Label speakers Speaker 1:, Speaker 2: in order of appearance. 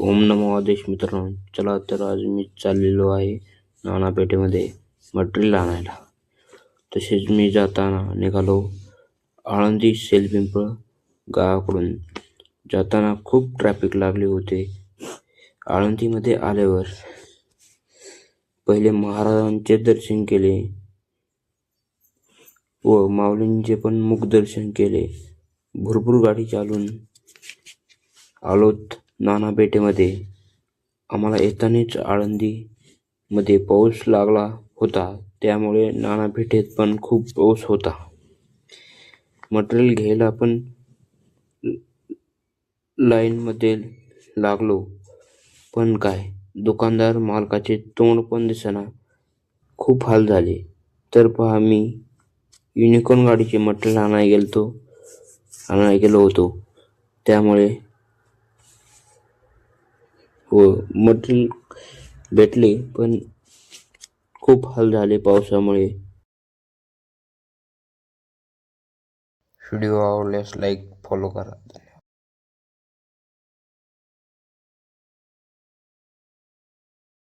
Speaker 1: ओम नमो आदेश मित्रांनो, चला तर आज मी चाललेलो आहे नानापेठेमध्ये मटेरियल आणायला. तसेच मी जाताना निघालो आळंदी सेलपिंपळ गावाकडून. जाताना खूप ट्रॅफिक लागले होते. आळंदीमध्ये आल्यावर पहिले महाराजांचे दर्शन केले व माऊलींचे पण मुखदर्शन केले. भरपूर गाडी चालून आलोत नानापेठेमध्ये. आम्हाला येतानाच आळंदीमध्ये पाऊस लागला होता, त्यामुळे नानापेठेत पण खूप पाऊस होता. मटेरियल घ्यायला पण लाईनमध्ये लागलो, पण काय दुकानदार मालकाचे तोंड पण दिसेना. खूप हाल झाले. तर पहा, मी युनिकॉर्न गाडीचे मटेरियल आणायला गेलो होतो, त्यामुळे मटेरियल भेटले, पण खूप हाल झाले पावसामुळे. व्हिडिओ आवडल्यास लाईक, फॉलो करा.